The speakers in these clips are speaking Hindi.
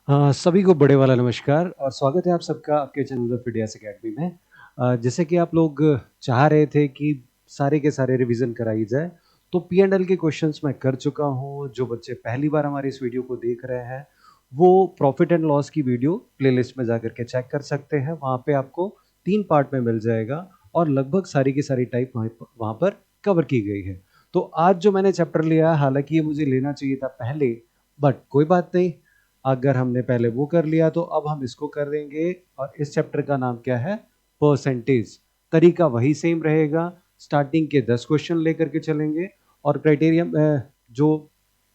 सभी को बड़े वाला नमस्कार और स्वागत है आप सबका आपके चैनल फिडियास एकेडमी में। जैसे कि आप लोग चाह रहे थे कि सारे के सारे रिवीजन कराई जाए, तो पी एंड एल के क्वेश्चंस मैं कर चुका हूं। जो बच्चे पहली बार हमारे इस वीडियो को देख रहे हैं वो प्रॉफिट एंड लॉस की वीडियो प्लेलिस्ट में जाकर के चेक कर सकते हैं। वहाँ पे आपको 3 पार्ट में मिल जाएगा और लगभग सारी की सारी टाइप वहाँ पर कवर की गई है। तो आज जो मैंने चैप्टर लिया, हालांकि ये मुझे लेना चाहिए था पहले, बट कोई बात नहीं। अगर हमने पहले वो कर लिया तो अब हम इसको कर देंगे। और इस चैप्टर का नाम क्या है? परसेंटेज। तरीका वही सेम रहेगा, स्टार्टिंग के 10 क्वेश्चन लेकर के चलेंगे और क्राइटेरिया जो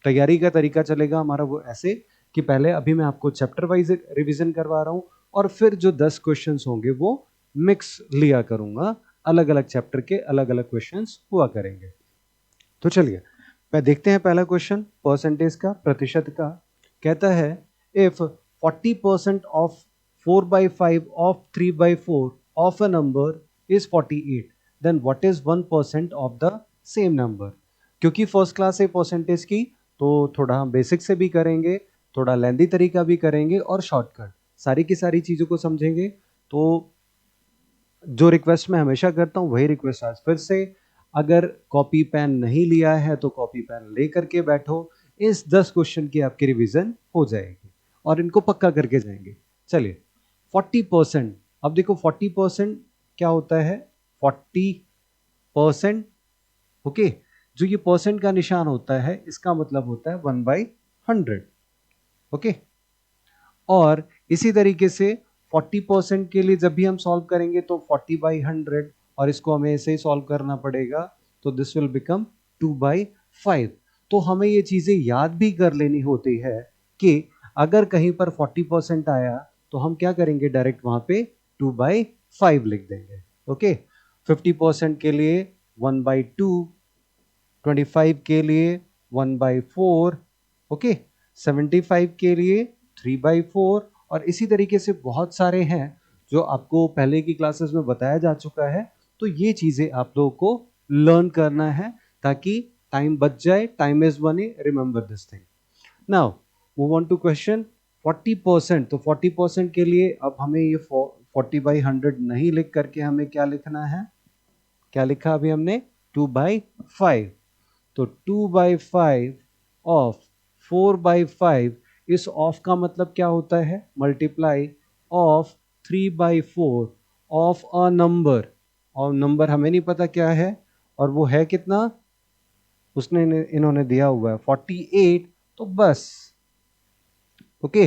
तैयारी का तरीका चलेगा हमारा वो ऐसे कि पहले अभी मैं आपको चैप्टर वाइज रिवीजन करवा रहा हूँ और फिर जो 10 क्वेश्चंस होंगे वो मिक्स लिया करूंगा। अलग अलग चैप्टर के अलग अलग क्वेश्चंस हुआ करेंगे। तो चलिए देखते हैं पहला क्वेश्चन परसेंटेज का, प्रतिशत का। कहता है if 40% of 4/5 of 3/4 of a number is 48, then what is 1% of the same number. क्योंकि फर्स्ट क्लास है परसेंटेज की, तो थोड़ा हम बेसिक से भी करेंगे, थोड़ा लेंदी तरीका भी करेंगे और शॉर्टकट, सारी की सारी चीज़ों को समझेंगे। तो जो रिक्वेस्ट मैं हमेशा करता हूँ वही रिक्वेस्ट आज फिर से। अगर कॉपी पेन नहीं लिया है तो कॉपी पेन ले करके बैठो। इस 10 क्वेश्चन की आपकी रिवीजन हो जाएगी और इनको पक्का करके जाएंगे। चलिए 40%। अब देखो 40% क्या होता है? 40%, ओके। जो ये परसेंट का निशान होता है इसका मतलब होता है 1/100, ओके। और इसी तरीके से 40% के लिए जब भी हम सॉल्व करेंगे तो 40/100, और इसको हमें ऐसे ही सॉल्व करना पड़ेगा, तो दिस विल बिकम 2/5। तो हमें ये चीजें याद भी कर लेनी होती है कि अगर कहीं पर 40% आया तो हम क्या करेंगे, डायरेक्ट वहां पे 2/5 लिख देंगे, ओके। 50% के लिए 1/2, 25 के लिए 1/4, ओके। 75 के लिए 3/4, और इसी तरीके से बहुत सारे हैं जो आपको पहले की क्लासेस में बताया जा चुका है। तो ये चीजें आप लोगों को लर्न करना है ताकि टाइम बच जाए। Time is money, remember this thing. Now move on to question 40%। तो 40% के लिए अब हमें ये 40/100 नहीं लिख करके हमें क्या लिखना है? क्या लिखा अभी हमने? 2/5। तो 2/5 ऑफ 4/5, इस ऑफ का मतलब क्या होता है? Multiply of 3/4 of a number. और नंबर हमें नहीं पता क्या है, और वो है कितना? उसने इन्होंने दिया हुआ है 48। तो बस, ओके,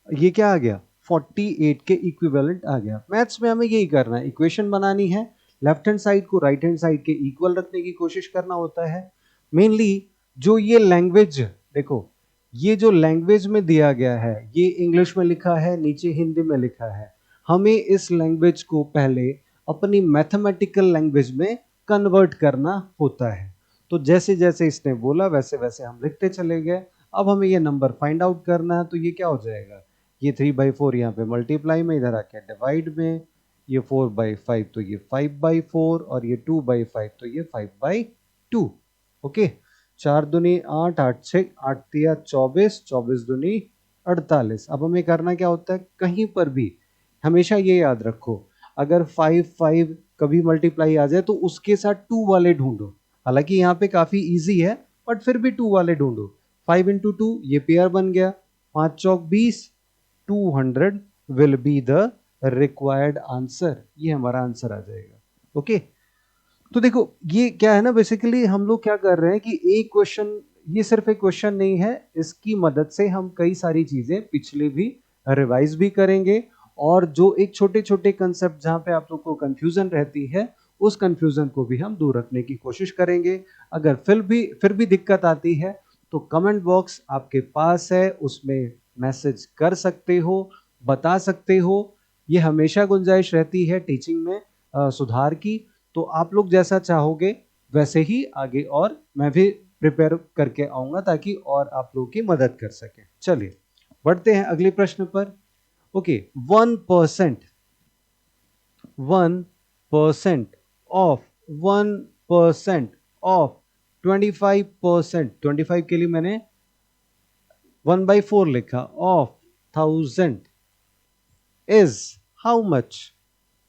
ये क्या आ गया? 48 के इक्विवेलेंट आ गया। मैथ्स में हमें यही करना है, इक्वेशन बनानी है, लेफ्ट हैंड साइड को राइट हैंड साइड के इक्वल रखने की कोशिश करना होता है। मेनली जो ये लैंग्वेज, देखो ये जो लैंग्वेज में दिया गया है, ये इंग्लिश में लिखा है, नीचे हिंदी में लिखा है। हमें इस लैंग्वेज को पहले अपनी मैथमेटिकल लैंग्वेज में कन्वर्ट करना होता है। तो जैसे जैसे इसने बोला वैसे वैसे हम लिखते चले गए। अब हमें ये नंबर फाइंड आउट करना है, तो ये क्या हो जाएगा? ये 3/4 यहाँ पे मल्टीप्लाई में, इधर आके डिवाइड में, ये 4/5 तो ये 5/4, और ये 2/5 तो ये 5/2, ओके। 4 दूनी 8, 8 6 8 तिया 24, 24 दूनी 48। अब हमें करना क्या होता है? कहीं पर भी हमेशा ये याद रखो, अगर 5 कभी मल्टीप्लाई आ जाए तो उसके साथ 2 वाले ढूंढो। हालांकि यहाँ पे काफी इजी है, बट फिर भी 2 वाले ढूंढो। 5 × 2 ये पेयर बन गया, 5 चौक 20, 200 will be the required answer. ये हमारा आंसर आ जाएगा, ओके। तो देखो ये क्या है ना, बेसिकली हम लोग क्या कर रहे हैं कि एक क्वेश्चन, ये सिर्फ एक क्वेश्चन नहीं है, इसकी मदद से हम कई सारी चीजें पिछले भी रिवाइज भी करेंगे। और जो एक छोटे छोटे कंसेप्ट जहां पे आप लोग को कंफ्यूजन रहती है, उस कंफ्यूजन को भी हम दूर रखने की कोशिश करेंगे। अगर फिर भी दिक्कत आती है तो कमेंट बॉक्स आपके पास है, उसमें मैसेज कर सकते हो, बता सकते हो। ये हमेशा गुंजाइश रहती है टीचिंग में सुधार की। तो आप लोग जैसा चाहोगे वैसे ही आगे और मैं भी प्रिपेयर करके आऊंगा ताकि और आप लोगों की मदद कर सके। चलिए बढ़ते हैं अगले प्रश्न पर। ओके, 1%, 1% ऑफ 1% ऑफ 25%, 25 के लिए मैंने 1/4 लिखा, ऑफ 1000 इज हाउ मच,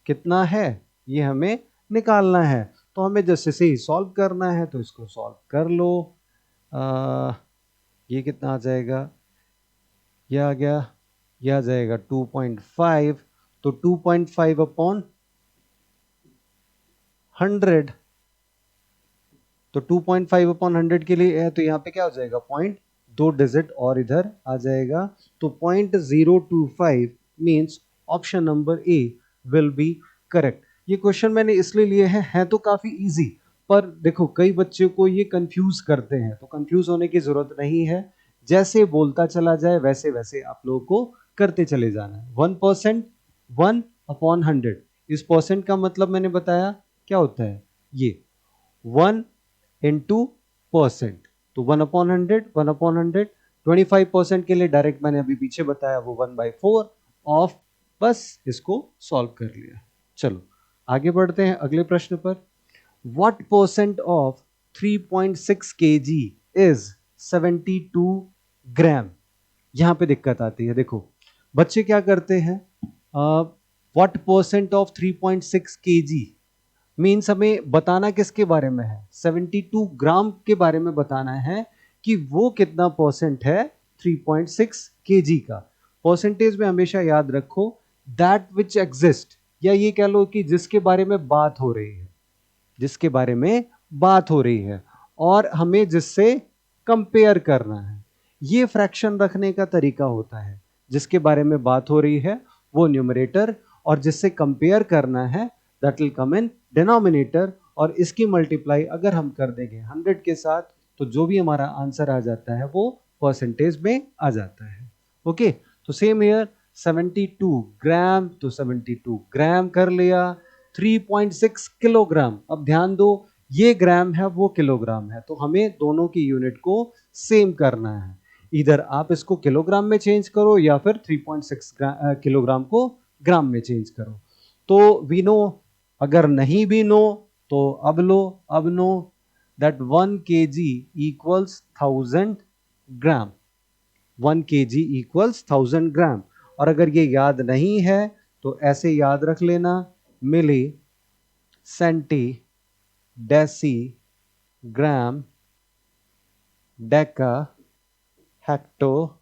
कितना है, ये हमें निकालना है। तो हमें जैसे से ही सॉल्व करना है तो इसको सॉल्व कर लो। ये कितना आ जाएगा, ये आ गया, ये आ जाएगा 2.5। तो 2.5 अपॉन 100, तो 2.5 अपॉन 100 के लिए है, तो यहाँ पे क्या हो जाएगा, पॉइंट, 2 डिजिट और इधर आ जाएगा। तो 0.025 means option number A will be correct. ये क्वेश्चन मैंने इसलिए लिए है तो काफी इजी, पर देखो कई बच्चों को ये कंफ्यूज करते हैं, तो कंफ्यूज होने की जरूरत नहीं है। जैसे बोलता चला जाए वैसे वैसे आप लोगों को करते चले जाना है। 1%, 1/100, इस परसेंट का मतलब मैंने बताया क्या होता है, ये 1 इंटू परसेंट, तो 1/100, 1/100। 25% के लिए डायरेक्ट मैंने अभी पीछे बताया वो 1/4 ऑफ, बस इसको सॉल्व कर लिया। चलो आगे बढ़ते हैं अगले प्रश्न पर। What percent of 3.6 kg is 72 ग्राम। यहां पे दिक्कत आती है, देखो बच्चे क्या करते हैं, what percent of 3.6 kg means हमें बताना किसके बारे में है, 72 ग्राम के बारे में बताना है कि वो कितना परसेंट है 3.6 kg का। परसेंटेज में हमेशा याद रखो दैट विच एग्जिस्ट, या ये कह लो कि जिसके बारे में बात हो रही है, जिसके बारे में बात हो रही है, और हमें जिससे कंपेयर करना है। ये फ्रैक्शन रखने का तरीका होता है, जिसके बारे में बात हो रही है वो न्यूमरेटर, और जिससे कंपेयर करना है that will come in denominator, और इसकी मल्टीप्लाई अगर हम कर देंगे 100 के साथ तो जो भी हमारा आंसर आ जाता है वो परसेंटेज में आ जाता है। ओके, तो सेम हियर 72 ग्राम, तो 72 ग्राम कर लिया। 3.6 किलोग्राम, अब ध्यान दो ये ग्राम है वो किलोग्राम है, तो हमें दोनों की यूनिट को सेम करना है। इधर आप इसको किलोग्राम में चेंज करो या फिर 3.6 किलोग्राम को ग्राम में चेंज करो। तो वी नो, अगर नहीं भी नो तो अब लो, अब know that 1 kg equals 1000 gram, 1 kg equals 1000 ग्राम। और अगर ये याद नहीं है तो ऐसे याद रख लेना, मिली, सेंटी, डेसी, ग्राम, डेका, हेक्टो,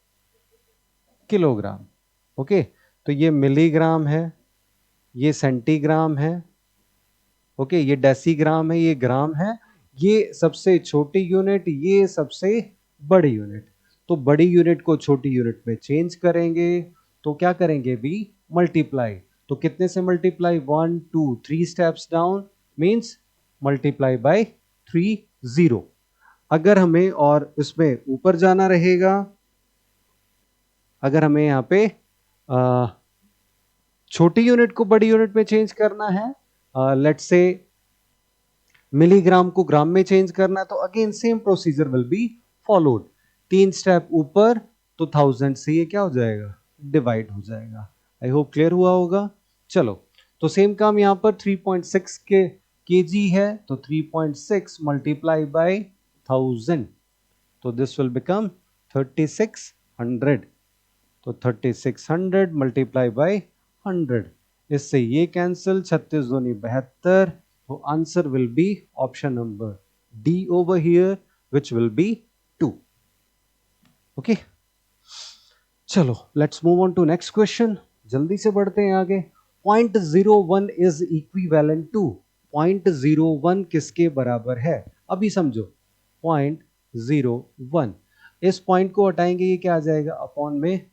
किलोग्राम। ओके, तो ये मिलीग्राम है, ये सेंटीग्राम है, ओके, ये डेसीग्राम है, ये ग्राम है, ये सबसे छोटी यूनिट, ये सबसे बड़ी यूनिट। तो बड़ी यूनिट को छोटी यूनिट में चेंज करेंगे तो क्या करेंगे भी, मल्टीप्लाई। तो कितने से multiply, 1 2 3 steps down means multiply by 3 0। अगर हमें और इसमें ऊपर जाना रहेगा, अगर हमें यहाँ पे छोटी यूनिट को बड़ी यूनिट में चेंज करना है, लेट्स से मिलीग्राम को ग्राम में चेंज करना है, तो again same procedure will be followed. 3 step ऊपर, तो 1000 से ये क्या हो जाएगा, डिवाइड हो जाएगा। आई होप क्लियर हुआ होगा। चलो, तो सेम काम यहां पर 3.6 के kg है, तो 3.6 मल्टीप्लाई बाय 1000, तो दिस विल बिकम 3600। तो 3600 मल्टीप्लाई बाय 100, इससे ये कैंसिल, 36 दूनी 72, तो answer will be option number D over here which will be 2। Okay, चलो let's move on to next question, जल्दी से बढ़ते हैं आगे। 0.01 इज इक्विवेलेंट टू, 0.01 किसके बराबर है, अभी समझो। 0.01, इस पॉइंट को हटाएंगे, ये क्या आ जाएगा, अपॉन में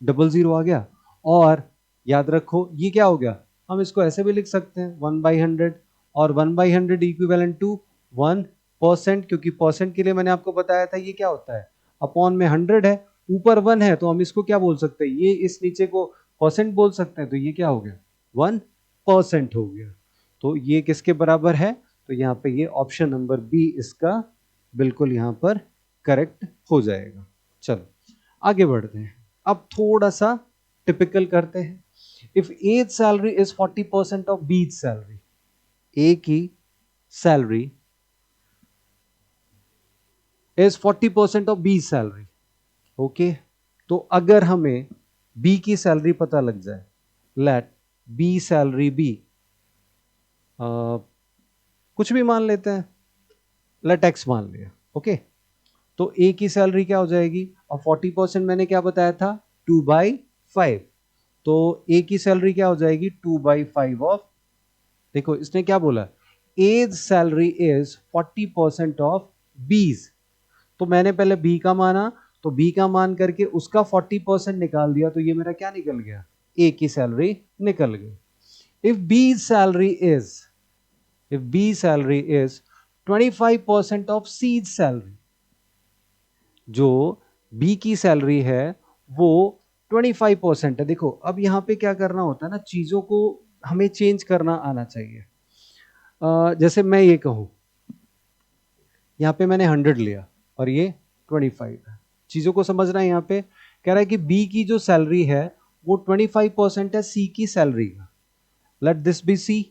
00 आ गया, और याद रखो ये क्या हो गया, हम इसको ऐसे भी लिख सकते हैं 1/100, और 1/100 इक्विवेलेंट टू 1%, क्योंकि परसेंट के लिए मैंने आपको बताया था ये क्या होता है, अपॉन में 100 है, ऊपर 1 है, तो हम इसको क्या बोल सकते हैं, ये इस नीचे को परसेंट बोल सकते हैं, तो ये क्या हो गया, 1% हो गया। तो ये किसके बराबर है, तो यहाँ पे ये ऑप्शन नंबर बी इसका बिल्कुल यहाँ पर करेक्ट हो जाएगा। चलो आगे बढ़ते हैं, अब थोड़ा सा टिपिकल करते हैं। If A's salary is 40% of B's salary, A की salary is 40% of B salary, okay. तो अगर हमें बी की सैलरी पता लग जाए, लेट बी सैलरी बी, कुछ भी मान लेते हैं, लेट एक्स मान लिया, ओके। तो ए की सैलरी क्या हो जाएगी, और 40% मैंने क्या बताया था, 2/5, तो ए की सैलरी क्या हो जाएगी, 2/5 ऑफ, देखो इसने क्या बोला, एज सैलरी इज 40% ऑफ बीज, तो मैंने पहले बी का माना, तो बी का मान करके उसका 40% निकाल दिया, तो ये मेरा क्या निकल गया, ए की सैलरी निकल गई। If B salary is, if B salary is 25% of C's salary, जो B की सैलरी है वो 25% है। देखो अब यहाँ पे क्या करना होता है ना, चीजों को हमें चेंज करना आना चाहिए। जैसे मैं ये कहूँ, यहाँ पे मैंने 100 लिया और ये 25 है, चीजों को समझना है। यहाँ पे कह रहा है कि B की जो सैलरी है वो 25% है C की सैलरी का, लेट दिस बी C,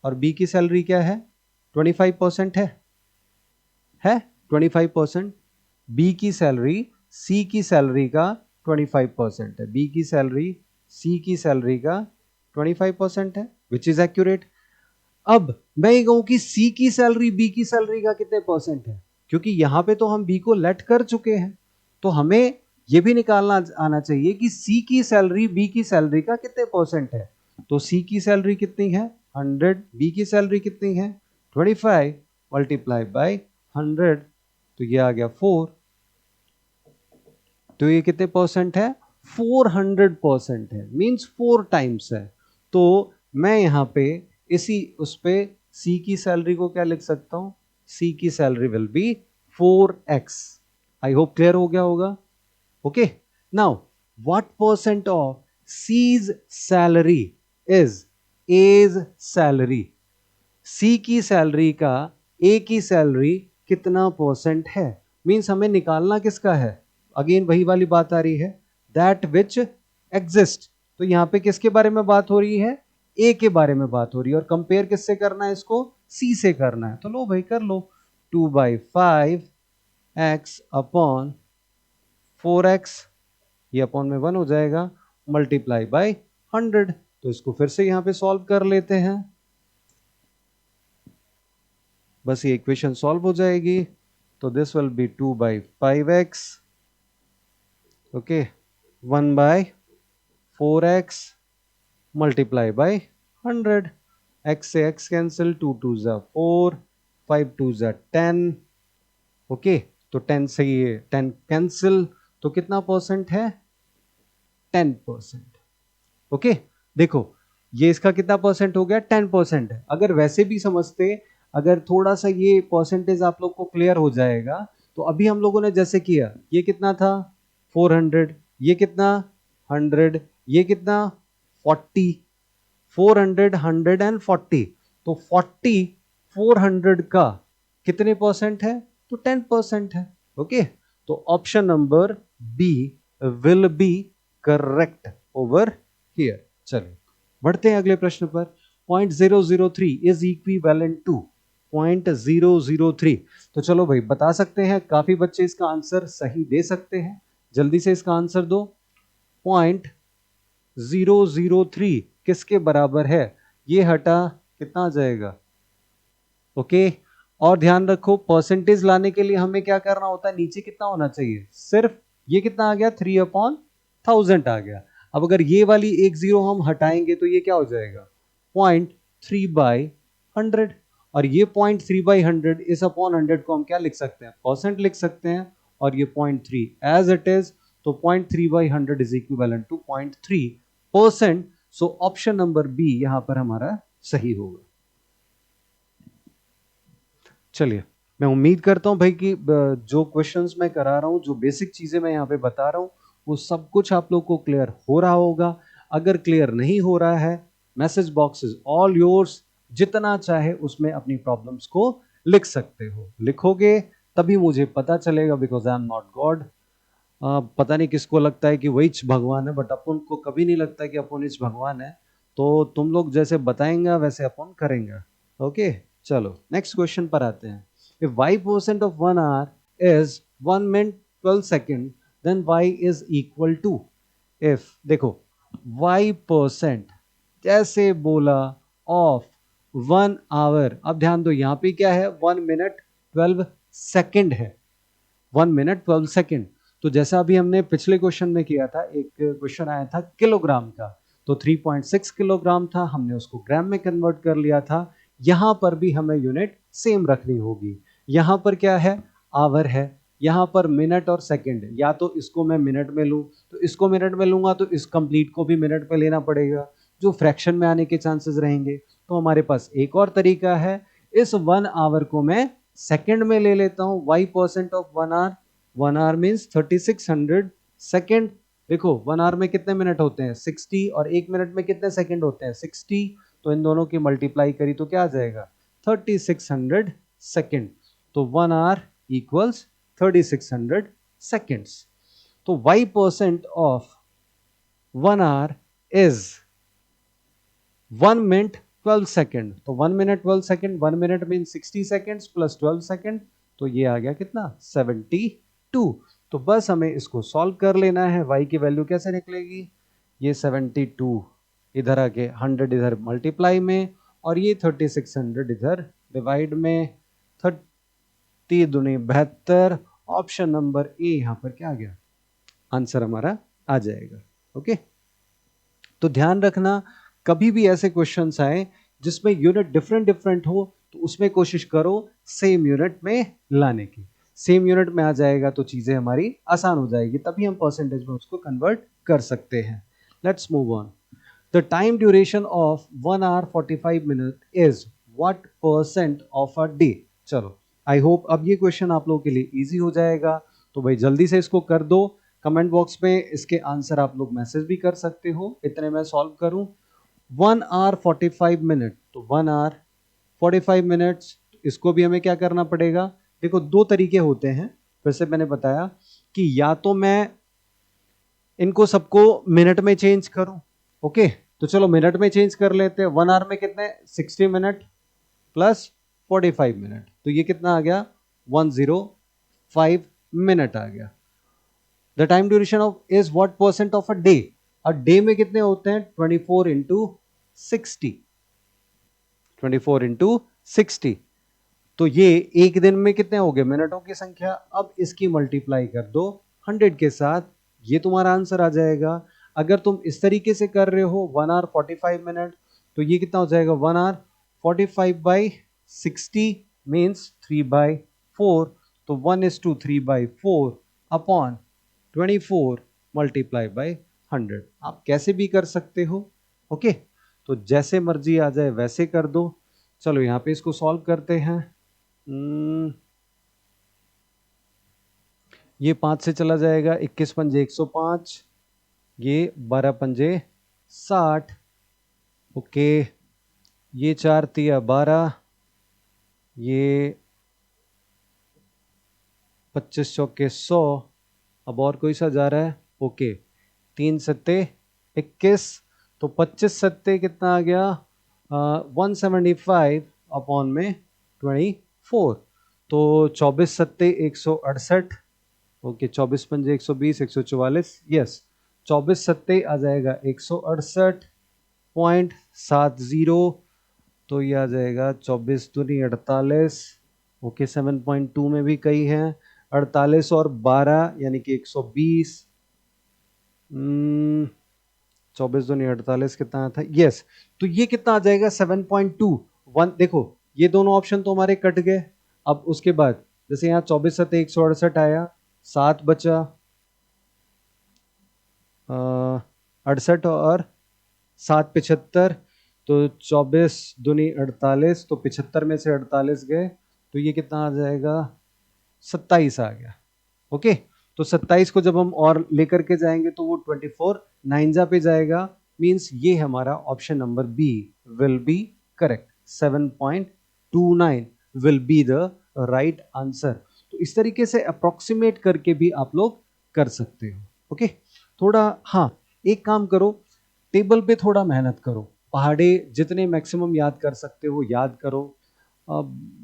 और B की सैलरी क्या है, 25% है 25%, बी की सैलरी सी की सैलरी का 25% है, बी की सैलरी सी की सैलरी का 25% है, विच इज एक्यूरेट। अब मैं ये कहूं कि सी की सैलरी बी की सैलरी का कितने परसेंट है, क्योंकि यहां पे तो हम बी को लेट कर चुके हैं, तो हमें ये भी निकालना आना चाहिए कि सी की सैलरी बी की सैलरी का कितने परसेंट है। तो सी की सैलरी कितनी है 100, बी की सैलरी कितनी है 25 मल्टीप्लाई बाय 100, तो ये आ गया 4, तो ये कितने परसेंट है 400% है, मींस 4 टाइम्स है। तो मैं यहां पे इसी उस पे सी की सैलरी को क्या लिख सकता हूं, सी की salary will be 4x। I hope clear हो गया होगा, okay. Now what percent of C's salary is A's salary, C की सैलरी का ए की सैलरी कितना परसेंट है, मींस हमें निकालना किसका है, अगेन वही वाली बात आ रही है, दैट विच एग्जिस्ट। तो यहां पे किसके बारे में बात हो रही है, ए के बारे में बात हो रही है, और कंपेयर किससे करना है, इसको सी से करना है, तो लो भाई कर लो, 2/5 x अपॉन 4x, ये अपॉन में 1 हो जाएगा, मल्टीप्लाई बाय 100। तो इसको फिर से यहां पे सॉल्व कर लेते हैं, बस ये इक्वेशन सॉल्व हो जाएगी। तो this will be 2/5x, okay, 1/4x multiply by 100, x से x कैंसिल, 2 2 जा 4, 5 2 जा 10, ओके, तो 10 से ये 10 कैंसिल, तो कितना परसेंट है 10%, ओके। देखो ये इसका कितना परसेंट हो गया 10% है। अगर वैसे भी समझते, अगर थोड़ा सा ये परसेंटेज आप लोग को क्लियर हो जाएगा, तो अभी हम लोगों ने जैसे किया, ये कितना था 400, ये कितना 100, ये कितना 40, 400 100 एंड 40, तो 40 400 का कितने परसेंट है, तो 10% है, ओके। तो option number B will be correct over here. चलिए बढ़ते हैं अगले प्रश्न पर। 0.003 इज इक्विवेलेंट टू 0.003। तो चलो भाई बता सकते हैं, काफी बच्चे इसका आंसर सही दे सकते हैं, जल्दी से इसका आंसर दो। 0.003 किसके बराबर है, ये हटा कितना आ जाएगा, ओके। और ध्यान रखो परसेंटेज लाने के लिए हमें क्या करना होता है, नीचे कितना होना चाहिए, सिर्फ ये कितना आ गया 3/1000 आ गया। अब अगर ये वाली एक जीरो हम हटाएंगे तो ये क्या हो जाएगा 0.3/100, और ये 0.3/100 इस अपॉन 100 को हम क्या लिख सकते हैं, परसेंट लिख सकते हैं, और ये 0.3 एज इट इज, तो 0.3/100 is equivalent to 0.3%। So option number B यहां पर हमारा सही होगा। चलिए मैं उम्मीद करता हूं भाई कि जो क्वेश्चंस मैं करा रहा हूं, जो बेसिक चीजें मैं यहाँ पे बता रहा हूं, वो सब कुछ आप लोग को क्लियर हो रहा होगा। अगर क्लियर नहीं हो रहा है, message box is all yours, जितना चाहे उसमें अपनी प्रॉब्लम्स को लिख सकते हो, लिखोगे तभी मुझे पता चलेगा, because I am not God. पता नहीं किसको लगता है कि वही भगवान है, बट अपन को कभी नहीं लगता कि अपन इच भगवान है। तो तुम लोग जैसे बताएंगे वैसे अपन करेंगे, ओके। चलो नेक्स्ट क्वेश्चन पर आते हैं। If y% of 1 hour is 1 minute 12 second, then y is equal to, if देखो y% जैसे बोला ऑफ 1 आवर, अब ध्यान दो यहां पे क्या है, 1 मिनट 12 सेकेंड है, 1 मिनट 12 सेकेंड। तो जैसा अभी हमने पिछले क्वेश्चन में किया था, एक क्वेश्चन आया था किलोग्राम का, तो 3.6 किलोग्राम था, हमने उसको ग्राम में कन्वर्ट कर लिया था। यहां पर भी हमें यूनिट सेम रखनी होगी। यहां पर क्या है, आवर है, यहां पर मिनट और सेकंड, या तो इसको मैं मिनट में लूं, तो इसको मिनट में लूंगा तो इस कंप्लीट को भी मिनट में लेना पड़ेगा, जो फ्रैक्शन में आने के चांसेस रहेंगे। तो हमारे पास एक और तरीका है, इस 1 आवर को मैं सेकंड में ले लेता हूं, y% of 1 hour, 1 hour means 3600 second. देखो 1 आवर में कितने मिनट होते हैं 60, और 1 मिनट में कितने सेकंड होते हैं 60, तो इन दोनों की मल्टीप्लाई करी तो क्या आ जाएगा 3600 सेकंड। तो 1 आवर इक्वल्स 3600 seconds. तो y% of 1 hour is 1 minute 12 second. तो 1 minute 12 second, 1 minute means 60 seconds plus 12 second, तो ये आ गया कितना 72। तो बस हमें इसको सॉल्व कर लेना है। y की वैल्यू कैसे निकलेगी, ये 72 इधर आके 100 इधर मल्टीप्लाई में, और ये 3600 इधर डिवाइड में, 30 दूनी 72। ऑप्शन नंबर ए यहां पर क्या आ गया, आंसर हमारा आ जाएगा। ओके, तो ध्यान रखना कभी भी ऐसे क्वेश्चंस आए जिसमें यूनिट डिफरेंट डिफरेंट हो, तो उसमें कोशिश करो सेम यूनिट में लाने की। सेम यूनिट में आ जाएगा तो चीजें हमारी आसान हो जाएगी, तभी हम परसेंटेज में उसको कन्वर्ट कर सकते हैं। Let's move on. The time duration of 1 hour 45 minute is what % of a day. चलो आई होप अब ये क्वेश्चन आप लोगों के लिए इजी हो जाएगा, तो भाई जल्दी से इसको कर दो। कमेंट बॉक्स में इसके आंसर आप लोग मैसेज भी कर सकते हो, इतने मैं सॉल्व करूं। 1 hour 45 minute, तो 1 hour 45 minutes, इसको भी हमें क्या करना पड़ेगा, देखो दो तरीके होते हैं, फिर से मैंने बताया कि या तो मैं इनको सबको मिनट में चेंज करूं, ओके, तो चलो मिनट में चेंज कर लेते हैं। 1 आवर में कितने 60 मिनट प्लस 45 मिनट, तो ये कितना आ गया 105 मिनट आ गया। The time duration of is what % of a day, और डे में कितने होते हैं 24 इंटू 60, 24 इंटू 60, तो ये एक दिन में कितने हो गए मिनटों की संख्या। अब इसकी मल्टीप्लाई कर दो 100 के साथ, ये तुम्हारा आंसर आ जाएगा। अगर तुम इस तरीके से कर रहे हो 1 आवर 45 मिनट, तो ये कितना हो जाएगा 1 आवर 45/60 मीन्स 3/4, तो 1:3/4 अपॉन 24 मल्टीप्लाई बाय 100। आप कैसे भी कर सकते हो, ओके, तो जैसे मर्जी आ जाए वैसे कर दो। चलो यहां पे इसको सॉल्व करते हैं। ये 5 से चला जाएगा, 21 पंजे 105, ये 12 पंजे 60, ओके, ये 4 तिया 12, ये 25 चौके 100, अब और कोई सा जा रहा है, ओके, 3 सत्ते 21, तो 25 सत्ते कितना आ गया 175 अपॉन में 24, तो 24 सत्ते 168, ओके, 24 पंजे 120, 144, यस, 24 सत्ते आ जाएगा 168.70, तो ये आ जाएगा 24 दूनी 48, ओके, 7.2 में भी कई हैं, 48 और 12 यानी कि 120, 24 दूनी 48 कितना था, यस, तो ये कितना आ जाएगा 7.21। देखो ये दोनों ऑप्शन तो हमारे कट गए। अब उसके बाद जैसे यहाँ 24 सत्ते 168 आया, 7 बचा 68 और 7 75, तो 24 दूनी 48, तो 75 में से 48 गए, तो ये कितना आ जाएगा 27 आ गया, ओके, तो 27 को जब हम और लेकर के जाएंगे तो वो 24 9 पे जाएगा, मींस ये हमारा option number B will be correct, 7.29 will be the right answer. तो इस तरीके से अप्रोक्सीमेट करके भी आप लोग कर सकते हो, ओके। थोड़ा हाँ एक काम करो, टेबल पे थोड़ा मेहनत करो, पहाड़े जितने मैक्सिमम याद कर सकते हो याद करो।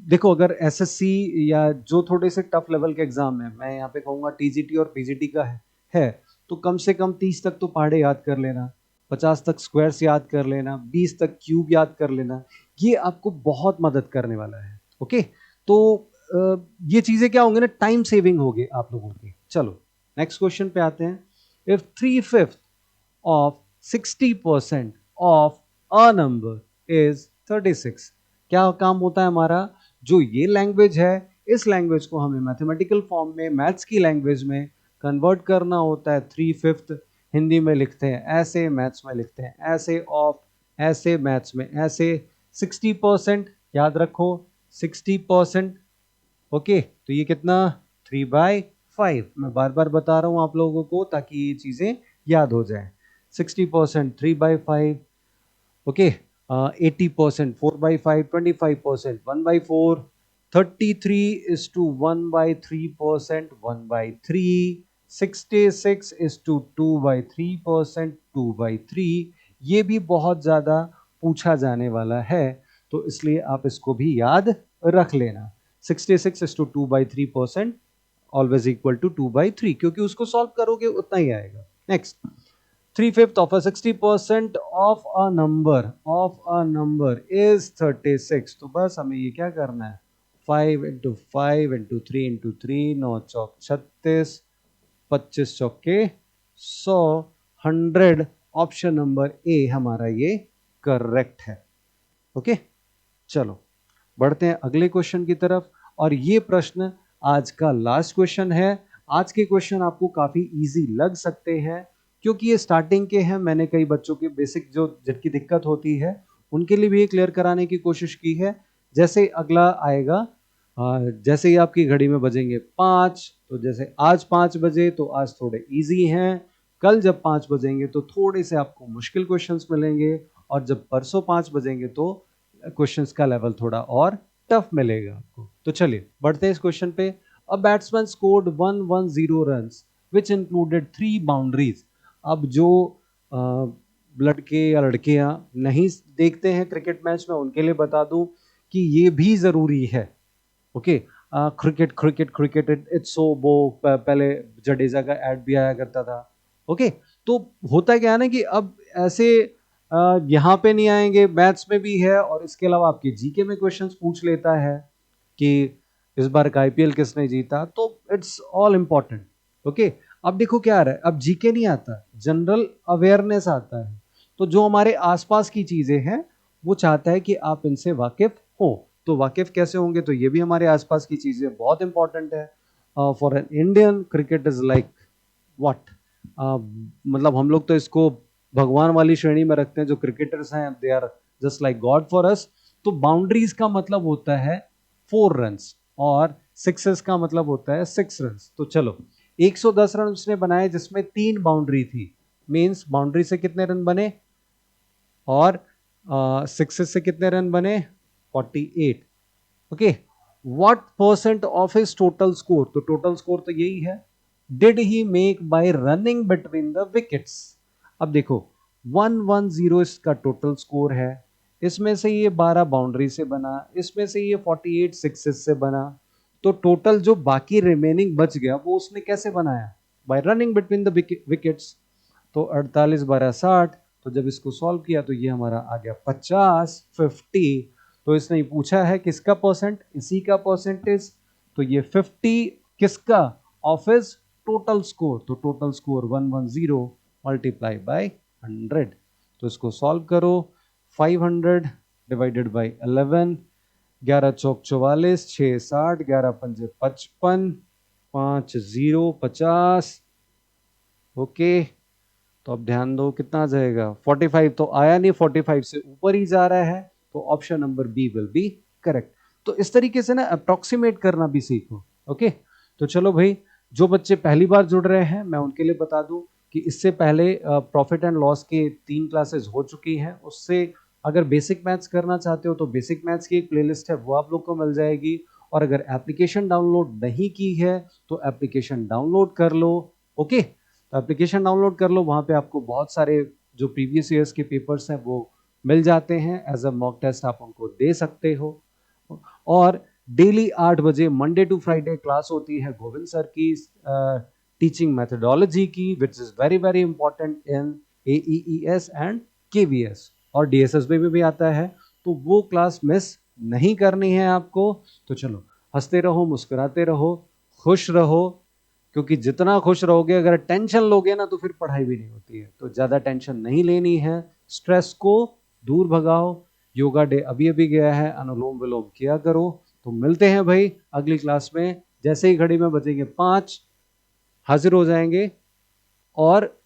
देखो अगर एसएससी या जो थोड़े से टफ लेवल के एग्जाम है, मैं यहाँ पे कहूँगा टीजीटी और पीजीटी का है तो कम से कम 30 तक तो पहाड़े याद कर लेना, 50 तक स्क्वायर्स याद कर लेना, 20 तक क्यूब याद कर लेना, ये आपको बहुत मदद करने वाला है। ओके, तो ये चीजें क्या होंगे ना, टाइम सेविंग होगी आप लोगों की। चलो नेक्स्ट क्वेश्चन पे आते हैं। If 3/5 of 60% of a number is 36, क्या काम होता है हमारा? जो ये लैंग्वेज है, इस लैंग्वेज को हमें मैथमेटिकल फॉर्म में, मैथ्स की लैंग्वेज में कन्वर्ट करना होता है। 3/5 हिंदी में लिखते हैं ऐसे, मैथ्स में लिखते हैं ऐसे, ऑफ ऐसे, मैथ्स में ऐसे। 60% याद रखो, 60%। ओके, तो ये कितना? 3/5। मैं बार बार बता रहा हूं आप लोगों को ताकि ये चीजें याद हो जाए। 60% 3/5। ओके, 80% 4/5, 25% 1/4, 33:1/3%, 1/3, 66:2/3%, 2/3। ये भी बहुत ज्यादा पूछा जाने वाला है, तो इसलिए आप इसको भी याद रख लेना। 66:2/3% ऑलवेज इक्वल टू 2/3, क्योंकि उसको सॉल्व करोगे उतना ही आएगा। Next, 3/5 of a 60% of a number is 36। तो बस हमें ये क्या करना है, 5 into 5 into 3 into 3, 9 चौक 36, 25 चौके 100, 100। ऑप्शन नंबर ए हमारा ये करेक्ट है। ओके, चलो बढ़ते हैं अगले क्वेश्चन की तरफ। और ये प्रश्न आज का लास्ट क्वेश्चन है। आज के क्वेश्चन आपको काफी इजी लग सकते हैं क्योंकि ये स्टार्टिंग के हैं। मैंने कई बच्चों के बेसिक जो जिनकी दिक्कत होती है उनके लिए भी ये क्लियर कराने की कोशिश की है। जैसे अगला आएगा, जैसे ही आपकी घड़ी में बजेंगे 5, तो जैसे आज 5 बजे तो आज थोड़े इजी हैं, कल जब 5 बजेंगे तो थोड़े से आपको मुश्किल क्वेश्चंस मिलेंगे, और जब परसों 5 बजेंगे तो क्वेश्चंस का लेवल थोड़ा और टफ मिलेगा आपको। तो चलिए बढ़ते हैं इस क्वेश्चन पे। A batsman scored 110 runs which included 3 boundaries. अब जो लड़के या लड़कियां नहीं देखते हैं क्रिकेट मैच में, उनके लिए बता दूं कि ये भी जरूरी है। Okay, cricket cricket cricket it's so बो, पहले जडेजा का एड भी आया करता था। ओके, तो होता क्या है ना कि अब ऐसे यहाँ पे नहीं आएंगे, मैथ्स में भी है, और इसके अलावा आपके जीके में क्वेश्चंस पूछ लेता है कि इस बार का आईपीएल किसने जीता, तो इट्स ऑल इंपॉर्टेंट। ओके, अब देखो क्या आ रहा है, अब जीके नहीं आता, जनरल अवेयरनेस आता है। तो जो हमारे आसपास की चीजें हैं वो चाहता है कि आप इनसे वाकिफ हो। तो वाकिफ कैसे होंगे, तो ये भी हमारे आसपास की चीजें बहुत इंपॉर्टेंट है। For an Indian cricket is like what, मतलब हम लोग तो इसको भगवान वाली श्रेणी में रखते हैं। जो क्रिकेटर्स हैं they are just like God for us. तो बाउंड्रीज का मतलब होता है 4 रन्स और सिक्सेस का मतलब होता है 6 रन्स। तो चलो 110 रन उसने बनाए जिसमें 3 बाउंड्री थी, मींस बाउंड्री से कितने रन बने और सिक्सेस से कितने रन बने, 48। Okay, what percent of his total score, तो टोटल स्कोर तो यही है, did he make bye running between the wickets. अब देखो 110 इसका टोटल स्कोर है, इसमें से ये 12 बाउंड्री से बना, इसमें से ये 48 सिक्सेस से बना। तो टोटल जो बाकी रिमेनिंग बच गया वो उसने कैसे बनाया, bye running between the wickets. तो 48 12 60, तो जब इसको सॉल्व किया तो ये हमारा आ गया 50 50। तो इसने पूछा है किसका परसेंट, इसी का परसेंटेज। तो ये 50 किसका, ऑफ हिज टोटल स्कोर। तो टोटल स्कोर 110 मल्टीप्लाई बाय 100। तो इसको सॉल्व करो, 500 डिवाइडेड बाय 11, 11 चौक 44, 6 60, 11 पंजे 55, 5 0 50। ओके, तो अब ध्यान दो कितना आ जाएगा, 45 तो आया नहीं, 45 से ऊपर ही जा रहा है, तो option number B will be correct. तो इस तरीके से ना अप्रोक्सीमेट करना भी सीखो। ओके, तो चलो भाई, जो बच्चे पहली बार जुड़ रहे हैं मैं उनके लिए बता दूं कि इससे पहले प्रॉफिट एंड लॉस के 3 क्लासेस हो चुकी हैं। उससे अगर बेसिक मैथ्स करना चाहते हो तो बेसिक मैथ्स की एक प्लेलिस्ट है, वो आप लोग को मिल जाएगी। और अगर एप्लीकेशन डाउनलोड नहीं की है तो एप्लीकेशन डाउनलोड कर लो। ओके, तो एप्लीकेशन डाउनलोड कर लो, वहाँ पे आपको बहुत सारे जो प्रीवियस ईयर्स के पेपर्स हैं वो मिल जाते हैं, एज अ मॉक टेस्ट आप उनको दे सकते हो। और डेली 8 बजे मंडे टू फ्राइडे क्लास होती है गोविंद सर की टीचिंग मेथडोलॉजी की, which is very very important in AEES and KVS और DSS में भी आता है। तो वो क्लास मिस नहीं करनी है आपको। तो चलो, हंसते रहो, मुस्कुराते रहो, खुश रहो, क्योंकि जितना खुश रहोगे, अगर टेंशन लोगे ना तो फिर पढ़ाई भी नहीं होती है। तो ज्यादा टेंशन नहीं लेनी है, स्ट्रेस को दूर भगाओ। योगा डे अभी अभी गया है, अनुलोम विलोम किया करो। तो मिलते हैं भाई अगली क्लास में, जैसे ही घड़ी में बजेंगे 5 हाजिर हो जाएंगे और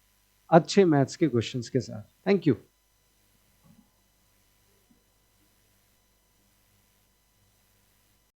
अच्छे मैथ्स के क्वेश्चंस के साथ। Thank you.